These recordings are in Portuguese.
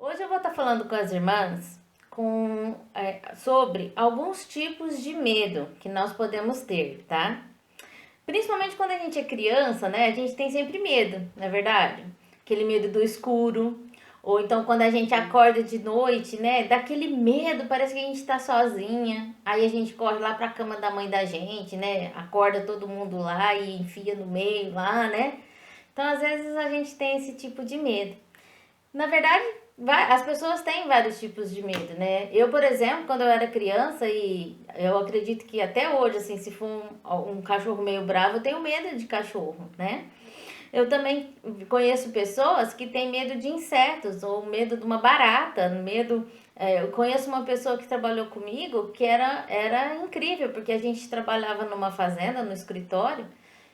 Hoje eu vou estar falando com as irmãs sobre alguns tipos de medo que nós podemos ter, tá? Principalmente quando a gente é criança, né? A gente tem sempre medo, não é verdade? Aquele medo do escuro, ou então quando a gente acorda de noite, né? Daquele medo, parece que a gente tá sozinha. Aí a gente corre lá pra cama da mãe da gente, né? Acorda todo mundo lá e enfia no meio lá, né? Então às vezes a gente tem esse tipo de medo. Na verdade, as pessoas têm vários tipos de medo, né? Eu, por exemplo, quando eu era criança, e eu acredito que até hoje, assim, se for um cachorro meio bravo, eu tenho medo de cachorro, né? Eu também conheço pessoas que têm medo de insetos, ou medo de uma barata, medo. Eu conheço uma pessoa que trabalhou comigo que era incrível, porque a gente trabalhava numa fazenda, no escritório,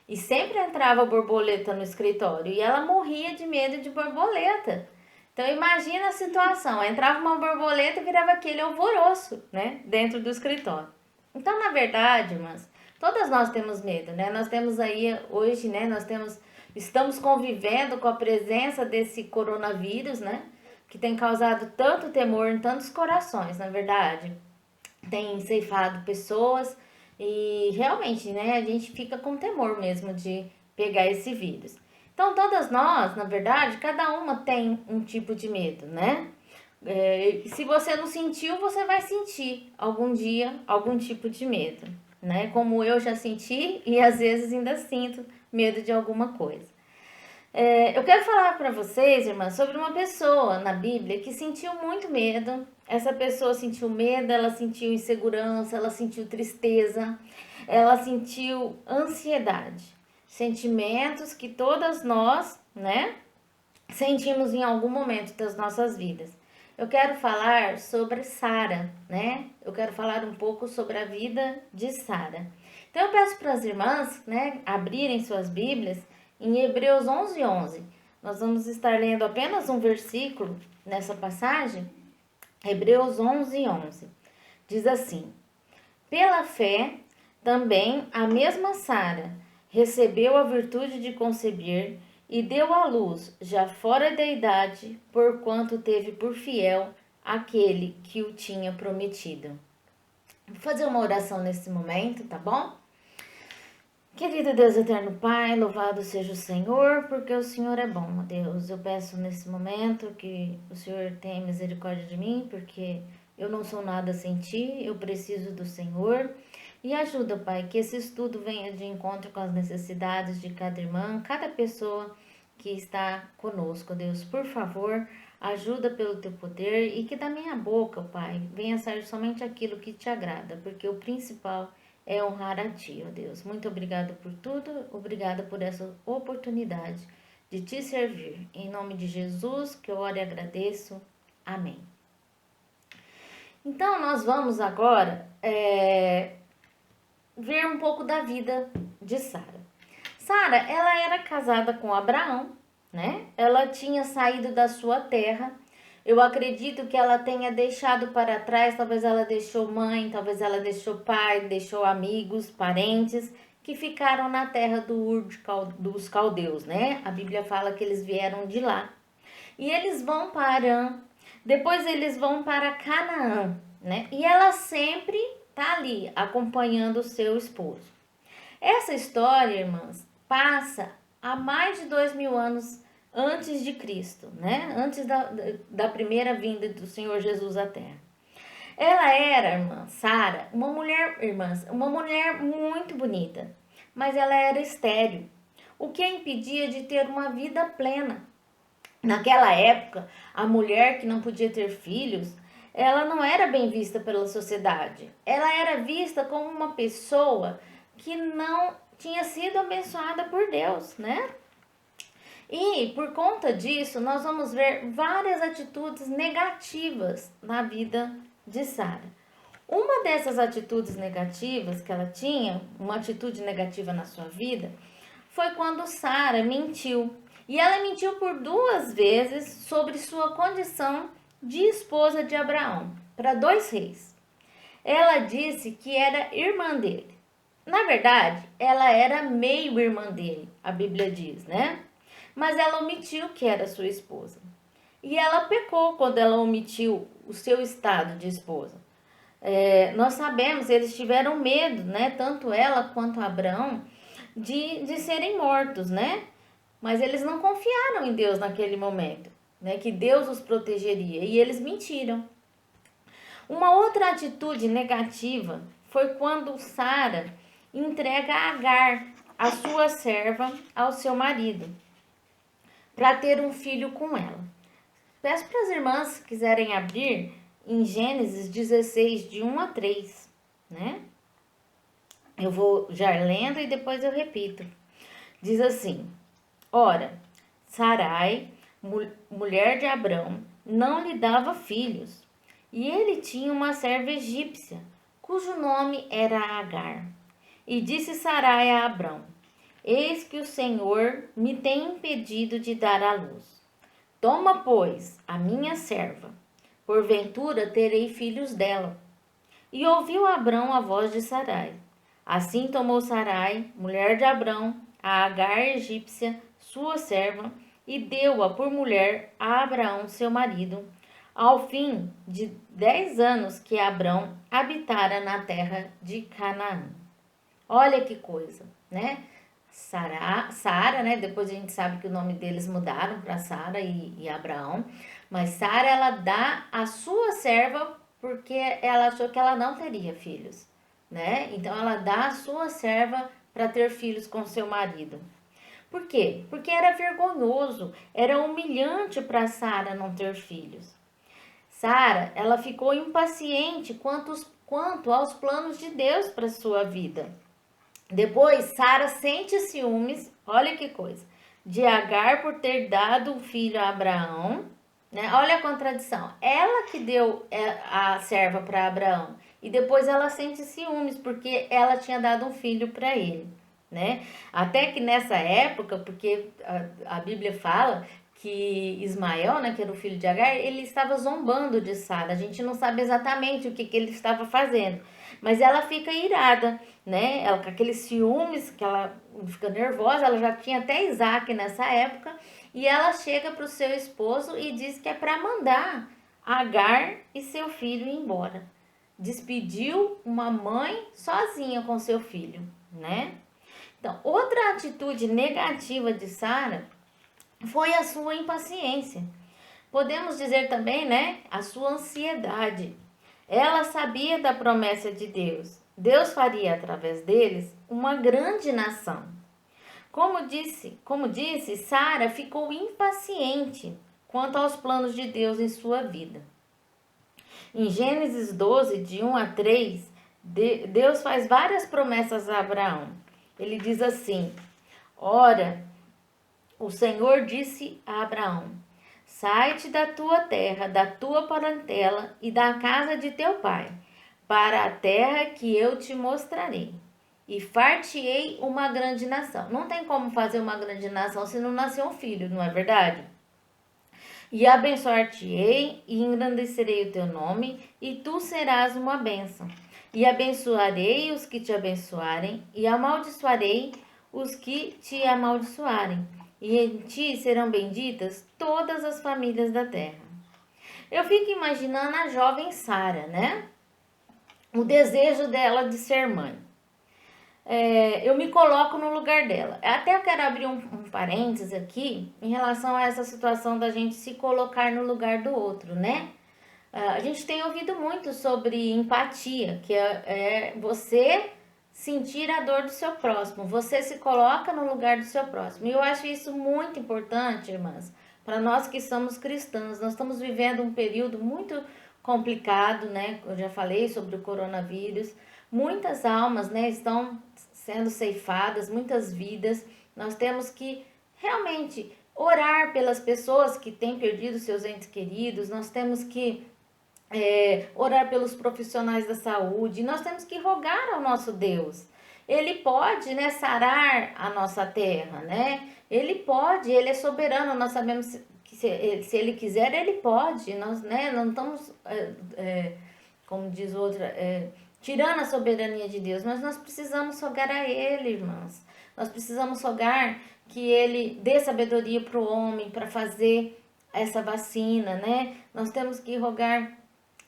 e sempre entrava borboleta no escritório, e ela morria de medo de borboleta. Então imagina a situação, entrava uma borboleta e virava aquele alvoroço, né, dentro do escritório. Então, na verdade, mas todas nós temos medo, né? Nós temos aí hoje, né, estamos convivendo com a presença desse coronavírus, né, que tem causado tanto temor em tantos corações, na verdade. Tem ceifado pessoas e realmente, né, a gente fica com temor mesmo de pegar esse vírus. Então, todas nós, na verdade, cada uma tem um tipo de medo, né? Se você não sentiu, você vai sentir algum dia algum tipo de medo, né? Como eu já senti e às vezes ainda sinto medo de alguma coisa. Eu quero falar para vocês, irmãs, sobre uma pessoa na Bíblia que sentiu muito medo. Essa pessoa sentiu medo, ela sentiu insegurança, ela sentiu tristeza, ela sentiu ansiedade. Sentimentos que todas nós, né, sentimos em algum momento das nossas vidas. Eu quero falar sobre Sara, né? Eu quero falar um pouco sobre a vida de Sara. Então eu peço para as irmãs, né, abrirem suas Bíblias em Hebreus 11:11. Nós vamos estar lendo apenas um versículo nessa passagem. Hebreus 11:11. Diz assim: Pela fé, também a mesma Sara recebeu a virtude de conceber e deu à luz, já fora da idade, porquanto teve por fiel aquele que o tinha prometido. Vou fazer uma oração nesse momento, tá bom? Querido Deus eterno Pai, louvado seja o Senhor, porque o Senhor é bom, Deus. Eu peço nesse momento que o Senhor tenha misericórdia de mim, porque eu não sou nada sem Ti, eu preciso do Senhor. E ajuda, Pai, que esse estudo venha de encontro com as necessidades de cada irmã, cada pessoa que está conosco, Deus. Por favor, ajuda pelo Teu poder e que da minha boca, Pai, venha sair somente aquilo que Te agrada, porque o principal é honrar a Ti, ó Deus. Muito obrigada por tudo, obrigada por essa oportunidade de Te servir. Em nome de Jesus, que eu oro e agradeço. Amém. Então, nós vamos agora ver um pouco da vida de Sara. Sara, ela era casada com Abraão, né? Ela tinha saído da sua terra. Eu acredito que ela tenha deixado para trás, talvez ela deixou mãe, talvez ela deixou pai, deixou amigos, parentes que ficaram na terra dos caldeus, né? A Bíblia fala que eles vieram de lá. E eles vão para Arã, depois eles vão para Canaã, né? E ela sempre tá ali acompanhando o seu esposo. Essa história, irmãs, passa há mais de 2000 anos antes de Cristo, né? Antes da primeira vinda do Senhor Jesus à Terra. Ela era, irmã Sara, uma mulher, irmãs, uma mulher muito bonita, mas ela era estéril, o que a impedia de ter uma vida plena. Naquela época, a mulher que não podia ter filhos, ela não era bem vista pela sociedade. Ela era vista como uma pessoa que não tinha sido abençoada por Deus, né? E por conta disso, nós vamos ver várias atitudes negativas na vida de Sara. Uma dessas atitudes negativas que ela tinha, uma atitude negativa na sua vida, foi quando Sara mentiu. E ela mentiu por 2 vezes sobre sua condição de esposa de Abraão, para 2 reis. Ela disse que era irmã dele. Na verdade, ela era meio irmã dele, a Bíblia diz, né? Mas ela omitiu que era sua esposa. E ela pecou quando ela omitiu o seu estado de esposa. Nós sabemos, eles tiveram medo, né? Tanto ela quanto Abraão, de serem mortos, né? Mas eles não confiaram em Deus naquele momento, né? Que Deus os protegeria. E eles mentiram. Uma outra atitude negativa foi quando Sara entrega Agar, a sua serva, ao seu marido, para ter um filho com ela. Peço para as irmãs, se quiserem abrir, em Gênesis 16, de 1 a 3, né? Eu vou já lendo e depois eu repito. Diz assim: Ora, Sarai, mulher de Abrão, não lhe dava filhos, e ele tinha uma serva egípcia, cujo nome era Agar. E disse Sarai a Abrão: Eis que o Senhor me tem impedido de dar à luz. Toma, pois, a minha serva, porventura terei filhos dela. E ouviu Abrão a voz de Sarai. Assim tomou Sarai, mulher de Abrão, a Agar egípcia, sua serva, e deu-a por mulher a Abraão, seu marido, ao fim de 10 anos que Abrão habitara na terra de Canaã. Olha que coisa, né? Sara, né? Depois a gente sabe que o nome deles mudaram para Sara e Abraão. Mas Sara, ela dá a sua serva porque ela achou que ela não teria filhos, né? Então ela dá a sua serva para ter filhos com seu marido. Por quê? Porque era vergonhoso, era humilhante para Sara não ter filhos. Sara, ela ficou impaciente quanto aos planos de Deus para sua vida. Depois, Sara sente ciúmes, olha que coisa, de Agar por ter dado o filho a Abraão, né? Olha a contradição. Ela que deu a serva para Abraão e depois ela sente ciúmes porque ela tinha dado um filho para ele, né? Até que nessa época, porque a Bíblia fala que Ismael, né, que era o filho de Agar, ele estava zombando de Sara. A gente não sabe exatamente o que ele estava fazendo, mas ela fica irada, né? Ela com aqueles ciúmes, que ela fica nervosa. Ela já tinha até Isaac nessa época, e ela chega para o seu esposo e diz que é para mandar Agar e seu filho ir embora. Despediu uma mãe sozinha com seu filho, né? Então, outra atitude negativa de Sara foi a sua impaciência. Podemos dizer também, né, a sua ansiedade. Ela sabia da promessa de Deus. Deus faria através deles uma grande nação. Como disse, Sara ficou impaciente quanto aos planos de Deus em sua vida. Em Gênesis 12, de 1 a 3, Deus faz várias promessas a Abraão. Ele diz assim: Ora, o Senhor disse a Abraão: Sai-te da tua terra, da tua parentela e da casa de teu pai, para a terra que eu te mostrarei, e far-te-ei uma grande nação. Não tem como fazer uma grande nação se não nascer um filho, não é verdade? E abençoar-te-ei e engrandecerei o teu nome, e tu serás uma bênção. E abençoarei os que te abençoarem, e amaldiçoarei os que te amaldiçoarem. E em ti serão benditas todas as famílias da terra. Eu fico imaginando a jovem Sara, né? O desejo dela de ser mãe. Eu me coloco no lugar dela. Até eu quero abrir um parênteses aqui em relação a essa situação da gente se colocar no lugar do outro, né? A gente tem ouvido muito sobre empatia, que é você sentir a dor do seu próximo, você se coloca no lugar do seu próximo. E eu acho isso muito importante, irmãs, para nós que somos cristãos. Nós estamos vivendo um período muito complicado, né? Eu já falei sobre o coronavírus. Muitas almas, né, estão sendo ceifadas, muitas vidas. Nós temos que realmente orar pelas pessoas que têm perdido seus entes queridos. Nós temos que orar pelos profissionais da saúde. Nós temos que rogar ao nosso Deus. Ele pode, né, sarar a nossa terra, né? Ele pode, ele é soberano. Nós sabemos que se ele quiser, ele pode. Nós, né, não estamos, como diz outra, tirando a soberania de Deus, mas nós precisamos rogar a ele, irmãs. Nós precisamos rogar que ele dê sabedoria para o homem, para fazer essa vacina, né? Nós temos que rogar.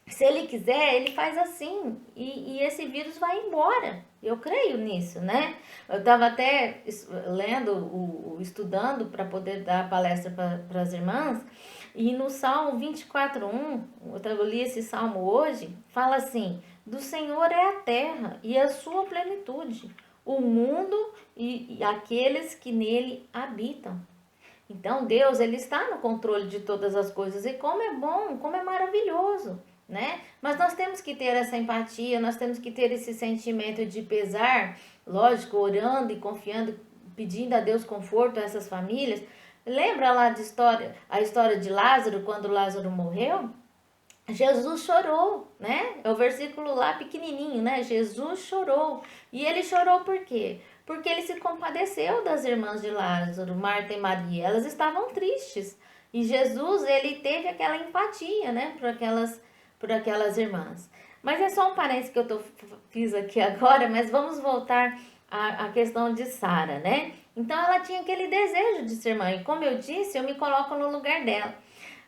Se ele quiser, ele faz assim e esse vírus vai embora. Eu creio nisso, né? Eu estava até lendo, estudando para poder dar palestra para as irmãs, e no Salmo 24:1, eu li esse salmo hoje, fala assim: do Senhor é a terra e a sua plenitude, o mundo e aqueles que nele habitam. Então Deus, ele está no controle de todas as coisas, e como é bom, como é maravilhoso, né? Mas nós temos que ter essa empatia, nós temos que ter esse sentimento de pesar, lógico, orando e confiando, pedindo a Deus conforto a essas famílias. Lembra lá a história de Lázaro, quando Lázaro morreu? Jesus chorou, né? É o versículo lá pequenininho, né? Jesus chorou. E ele chorou por quê? Porque ele se compadeceu das irmãs de Lázaro, Marta e Maria. Elas estavam tristes. E Jesus, ele teve aquela empatia, né? Por aquelas irmãs. Mas é só um parênteses que fiz aqui agora, mas vamos voltar à questão de Sara, né? Então ela tinha aquele desejo de ser mãe. Como eu disse, eu me coloco no lugar dela.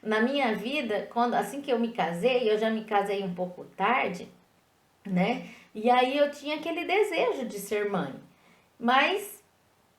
Na minha vida, assim que eu me casei, eu já me casei um pouco tarde, né? E aí eu tinha aquele desejo de ser mãe. Mas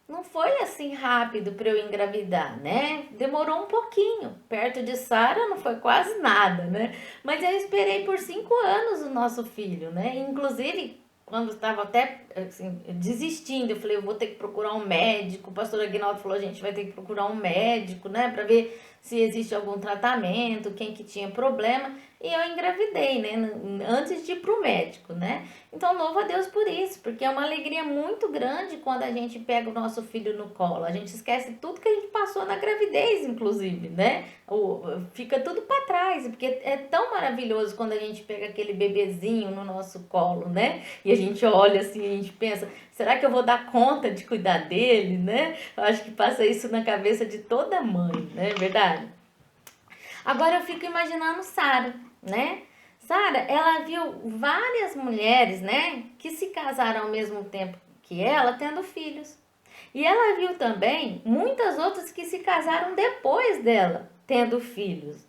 não foi assim rápido para eu engravidar, né? Demorou um pouquinho. Perto de Sara não foi quase nada, né? Mas eu esperei por 5 anos o nosso filho, né? Inclusive, quando estava até assim, desistindo, eu falei, eu vou ter que procurar um médico. O pastor Aguinaldo falou, a gente vai ter que procurar um médico, né? Para ver se existe algum tratamento, quem que tinha problema. E eu engravidei, né? Antes de ir pro médico, né? Então, louvo a Deus por isso, porque é uma alegria muito grande quando a gente pega o nosso filho no colo. A gente esquece tudo que a gente passou na gravidez, inclusive, né? Fica tudo para trás, porque é tão maravilhoso quando a gente pega aquele bebezinho no nosso colo, né? E a gente olha assim, a gente pensa, será que eu vou dar conta de cuidar dele, né? Eu acho que passa isso na cabeça de toda mãe, né? É verdade? Agora eu fico imaginando Sara, né? Sara, ela viu várias mulheres, né, que se casaram ao mesmo tempo que ela, tendo filhos. E ela viu também muitas outras que se casaram depois dela, tendo filhos.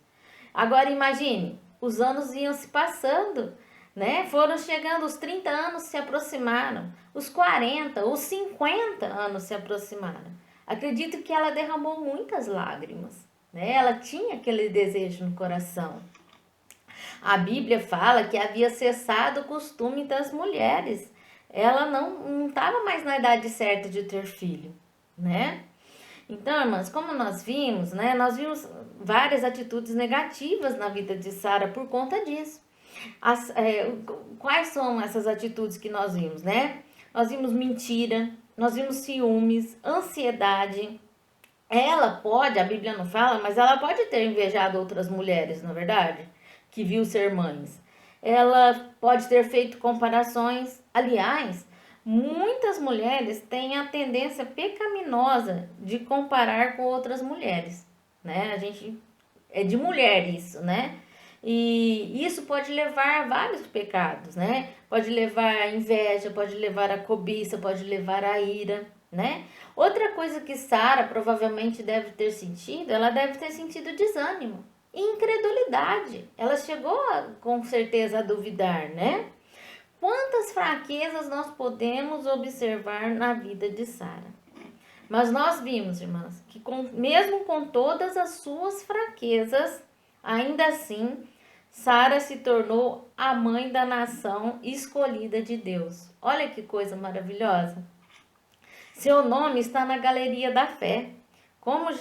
Agora imagine, os anos iam se passando, né? Foram chegando, os 30 anos se aproximaram, os 40, os 50 anos se aproximaram. Acredito que ela derramou muitas lágrimas, né? Ela tinha aquele desejo no coração. A Bíblia fala que havia cessado o costume das mulheres. Ela não estava mais na idade certa de ter filho, né? Então, irmãs, como nós vimos, né? Nós vimos várias atitudes negativas na vida de Sara por conta disso. Quais são essas atitudes que nós vimos, né? Nós vimos mentira, nós vimos ciúmes, ansiedade. Ela pode, a Bíblia não fala, mas ela pode ter invejado outras mulheres, não é verdade? Que viu ser mães. Ela pode ter feito comparações. Aliás, muitas mulheres têm a tendência pecaminosa de comparar com outras mulheres, né? A gente é de mulher isso, né? E isso pode levar a vários pecados, né? Pode levar a inveja, pode levar a cobiça, pode levar a ira, né? Outra coisa que Sara provavelmente deve ter sentido, ela deve ter sentido desânimo e incredulidade. Ela chegou com certeza a duvidar, né? Quantas fraquezas nós podemos observar na vida de Sara? Mas nós vimos, irmãs, que mesmo com todas as suas fraquezas, ainda assim, Sara se tornou a mãe da nação escolhida de Deus. Olha que coisa maravilhosa. Seu nome está na galeria da fé, como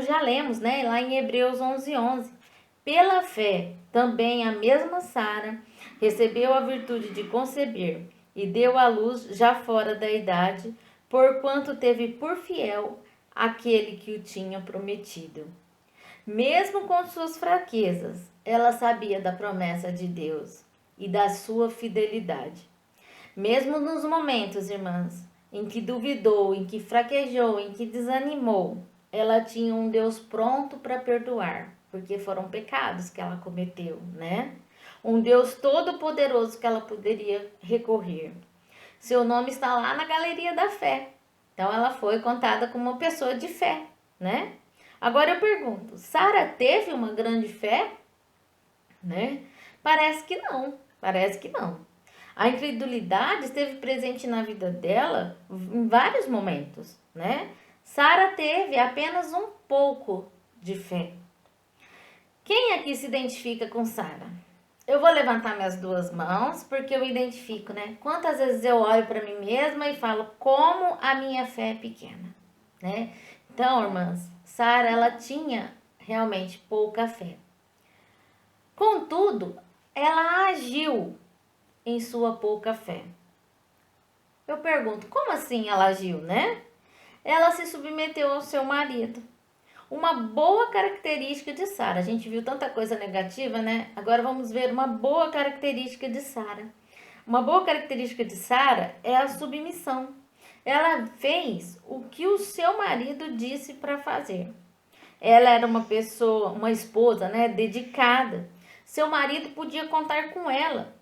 já lemos, né, lá em Hebreus 11:11. Pela fé, também a mesma Sara recebeu a virtude de conceber e deu à luz já fora da idade, porquanto teve por fiel aquele que o tinha prometido. Mesmo com suas fraquezas, ela sabia da promessa de Deus e da sua fidelidade. Mesmo nos momentos, irmãs, em que duvidou, em que fraquejou, em que desanimou, ela tinha um Deus pronto para perdoar, porque foram pecados que ela cometeu, né? Um Deus todo-poderoso que ela poderia recorrer. Seu nome está lá na galeria da fé. Então ela foi contada como uma pessoa de fé, né? Agora eu pergunto, Sara teve uma grande fé, né? Parece que não, parece que não. A incredulidade esteve presente na vida dela em vários momentos, né? Sara teve apenas um pouco de fé. Quem aqui se identifica com Sara? Eu vou levantar minhas duas mãos porque eu identifico, né? Quantas vezes eu olho para mim mesma e falo como a minha fé é pequena, né? Então, irmãs, Sara, ela tinha realmente pouca fé. Contudo, ela agiu em sua pouca fé. Eu pergunto, como assim ela agiu, né? Ela se submeteu ao seu marido. Uma boa característica de Sara. A gente viu tanta coisa negativa, né? Agora vamos ver uma boa característica de Sara. Uma boa característica de Sara é a submissão. Ela fez o que o seu marido disse para fazer. Ela era uma pessoa, uma esposa, né, dedicada. Seu marido podia contar com ela.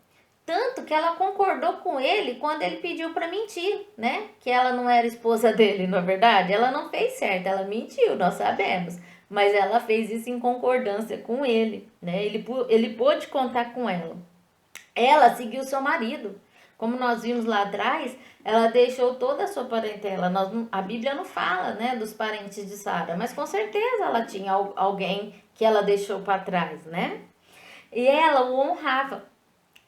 Tanto que ela concordou com ele quando ele pediu para mentir, né? Que ela não era esposa dele, não é verdade? Ela não fez certo, ela mentiu, nós sabemos. Mas ela fez isso em concordância com ele, né? Ele pôde contar com ela. Ela seguiu seu marido. Como nós vimos lá atrás, ela deixou toda a sua parentela. A Bíblia não fala, né, dos parentes de Sara, mas com certeza ela tinha alguém que ela deixou para trás, né? E ela o honrava.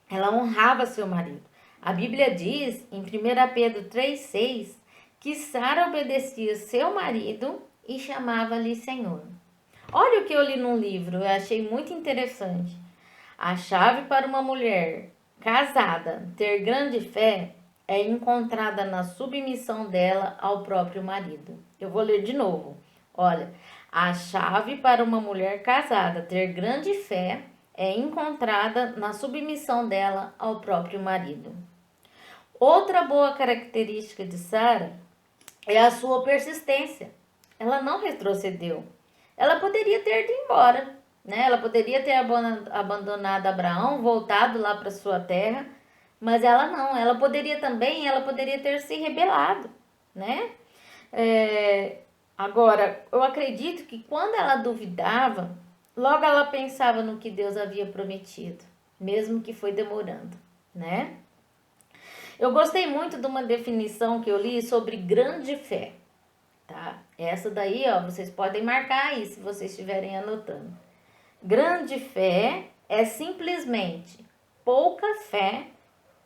Ela honrava seu marido. A Bíblia diz, em 1 Pedro 3,6, que Sara obedecia seu marido e chamava-lhe Senhor. Olha o que eu li num livro, eu achei muito interessante. A chave para uma mulher casada ter grande fé é encontrada na submissão dela ao próprio marido. Eu vou ler de novo. Olha, a chave para uma mulher casada ter grande fé é encontrada na submissão dela ao próprio marido. Outra boa característica de Sara é a sua persistência. Ela não retrocedeu. Ela poderia ter ido embora, né? Ela poderia ter abandonado Abraão, voltado lá para sua terra, mas ela não. Ela poderia ter se rebelado, né? Agora, eu acredito que quando ela duvidava, logo ela pensava no que Deus havia prometido, mesmo que foi demorando, né? Eu gostei muito de uma definição que eu li sobre grande fé, tá? Essa daí, ó, vocês podem marcar aí se vocês estiverem anotando. Grande fé é simplesmente pouca fé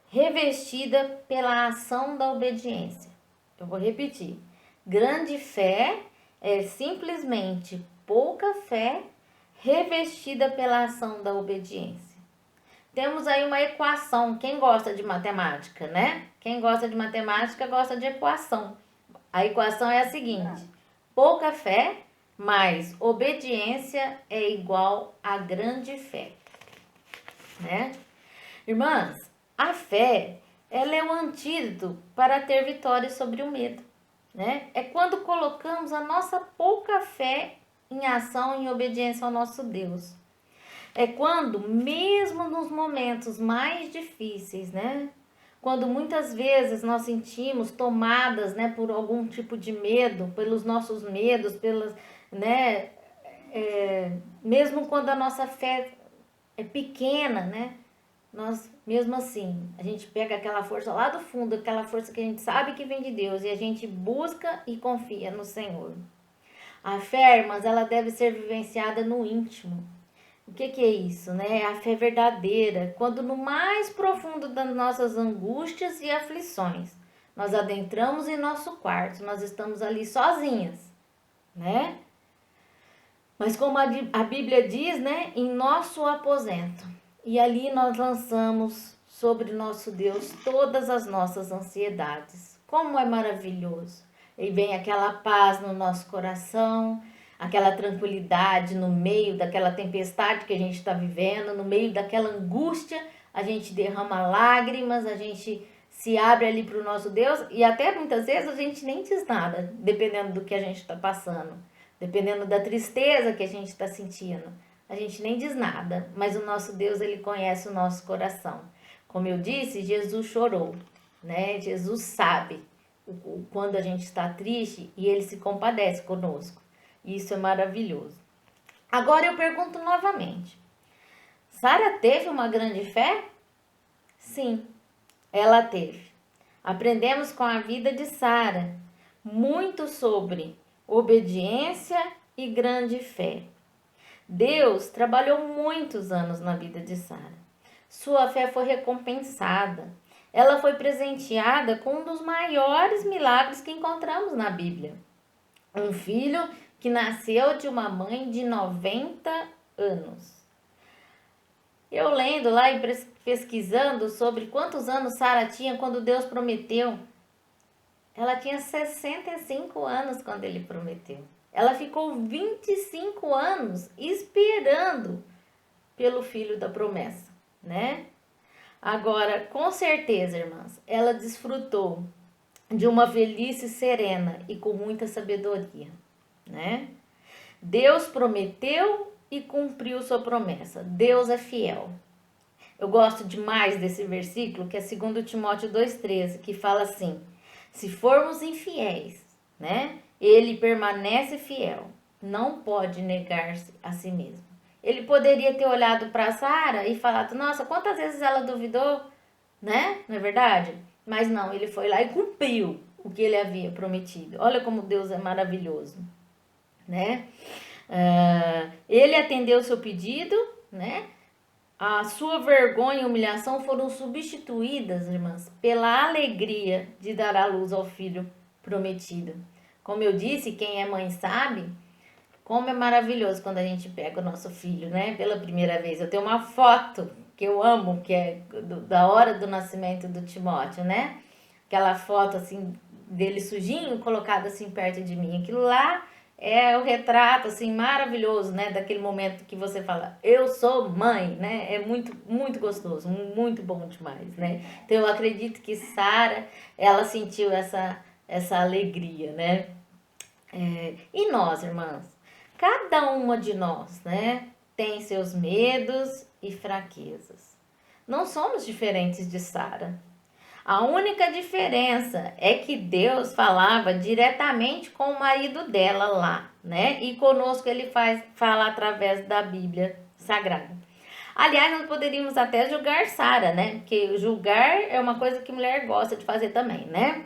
revestida pela ação da obediência. Eu vou repetir. Grande fé é simplesmente pouca fé revestida pela ação da obediência. Temos aí uma equação. Quem gosta de matemática, né? Quem gosta de matemática gosta de equação. A equação é a seguinte: pouca fé mais obediência é igual a grande fé, né? Irmãs, a fé, ela é o antídoto para ter vitória sobre o medo, né? É quando colocamos a nossa pouca fé em ação, em obediência ao nosso Deus. É quando, mesmo nos momentos mais difíceis, né? Quando muitas vezes nós sentimos tomadas, né, por algum tipo de medo, pelos nossos medos, né? Mesmo quando a nossa fé é pequena, né? Nós, mesmo assim, a gente pega aquela força lá do fundo, aquela força que a gente sabe que vem de Deus e a gente busca e confia no Senhor. A fé, irmãs, ela deve ser vivenciada no íntimo. O que é isso, né? A fé verdadeira, quando no mais profundo das nossas angústias e aflições, nós adentramos em nosso quarto, nós estamos ali sozinhas, né? Mas como a Bíblia diz, né? Em nosso aposento. E ali nós lançamos sobre nosso Deus todas as nossas ansiedades. Como é maravilhoso! E vem aquela paz no nosso coração, aquela tranquilidade no meio daquela tempestade que a gente está vivendo, no meio daquela angústia, a gente derrama lágrimas, a gente se abre ali para o nosso Deus e até muitas vezes a gente nem diz nada, dependendo do que a gente está passando, dependendo da tristeza que a gente está sentindo. A gente nem diz nada, mas o nosso Deus, ele conhece o nosso coração. Como eu disse, Jesus chorou, né? Jesus sabe quando a gente está triste e ele se compadece conosco. Isso é maravilhoso. Agora eu pergunto novamente: Sara teve uma grande fé? Sim, ela teve. Aprendemos com a vida de Sara muito sobre obediência e grande fé. Deus trabalhou muitos anos na vida de Sara. Sua fé foi recompensada. Ela foi presenteada com um dos maiores milagres que encontramos na Bíblia. Um filho que nasceu de uma mãe de 90 anos. Eu lendo lá e pesquisando sobre quantos anos Sara tinha quando Deus prometeu. Ela tinha 65 anos quando ele prometeu. Ela ficou 25 anos esperando pelo filho da promessa, né? Agora, com certeza, irmãs, ela desfrutou de uma velhice serena e com muita sabedoria, né? Deus prometeu e cumpriu sua promessa. Deus é fiel. Eu gosto demais desse versículo, que é 2 Timóteo 2,13, que fala assim: se formos infiéis, né? Ele permanece fiel, não pode negar-se a si mesmo. Ele poderia ter olhado para Sara e falado: nossa, quantas vezes ela duvidou, né? Não é verdade? Mas não, ele foi lá e cumpriu o que ele havia prometido. Olha como Deus é maravilhoso, né? Ele atendeu o seu pedido, né? A sua vergonha e humilhação foram substituídas, irmãs, pela alegria de dar à luz ao filho prometido. Como eu disse, quem é mãe sabe como é maravilhoso quando a gente pega o nosso filho, né? Pela primeira vez. Eu tenho uma foto que eu amo, que é da hora do nascimento do Timóteo, né? Aquela foto assim dele sujinho, colocado assim perto de mim. Aquilo lá é o retrato assim maravilhoso, né, daquele momento que você fala: eu sou mãe, né? É muito muito gostoso, muito bom demais, né? Então eu acredito que Sara, ela sentiu essa alegria, né? E nós, irmãs, cada uma de nós, né, tem seus medos e fraquezas. Não somos diferentes de Sara. A única diferença é que Deus falava diretamente com o marido dela lá, né? E conosco ele fala através da Bíblia Sagrada. Aliás, nós poderíamos até julgar Sara, né? Porque julgar é uma coisa que mulher gosta de fazer também, né?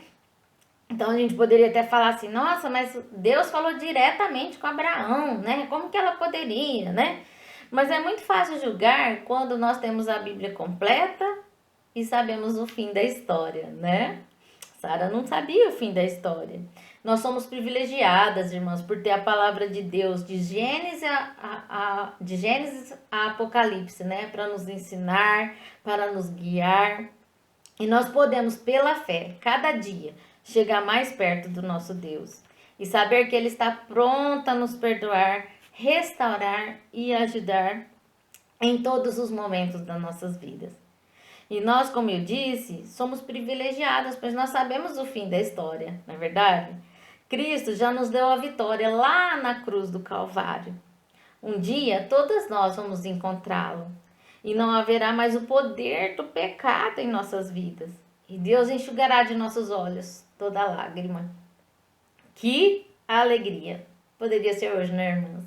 Então a gente poderia até falar assim: nossa, mas Deus falou diretamente com Abraão, né? Como que ela poderia, né? Mas é muito fácil julgar quando nós temos a Bíblia completa e sabemos o fim da história, né? Sara não sabia o fim da história. Nós somos privilegiadas, irmãs, por ter a palavra de Deus de Gênesis de Gênesis a Apocalipse, né? Para nos ensinar, para nos guiar. E nós podemos, pela fé, cada dia, chegar mais perto do nosso Deus. E saber que Ele está pronto a nos perdoar, restaurar e ajudar em todos os momentos das nossas vidas. E nós, como eu disse, somos privilegiadas, pois nós sabemos o fim da história, não é verdade? Cristo já nos deu a vitória lá na cruz do Calvário. Um dia, todas nós vamos encontrá-lo. E não haverá mais o poder do pecado em nossas vidas. E Deus enxugará de nossos olhos toda lágrima. Que alegria! Poderia ser hoje, né, irmãs?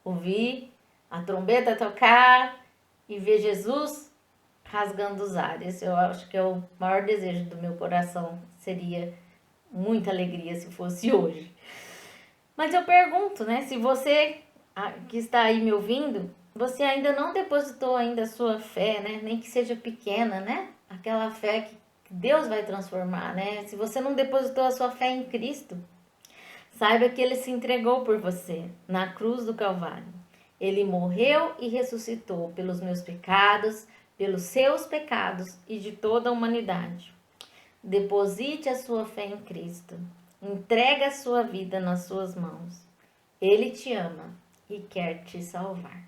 Ouvir a trombeta tocar e ver Jesus rasgando os ares. Eu acho que é o maior desejo do meu coração. Seria muita alegria se fosse hoje. Mas eu pergunto, né? Se você que está aí me ouvindo, você ainda não depositou ainda a sua fé, né? Nem que seja pequena, né? Aquela fé que Deus vai transformar, né? Se você não depositou a sua fé em Cristo, saiba que Ele se entregou por você na cruz do Calvário. Ele morreu e ressuscitou pelos meus pecados, pelos seus pecados e de toda a humanidade. Deposite a sua fé em Cristo. Entregue a sua vida nas suas mãos. Ele te ama e quer te salvar.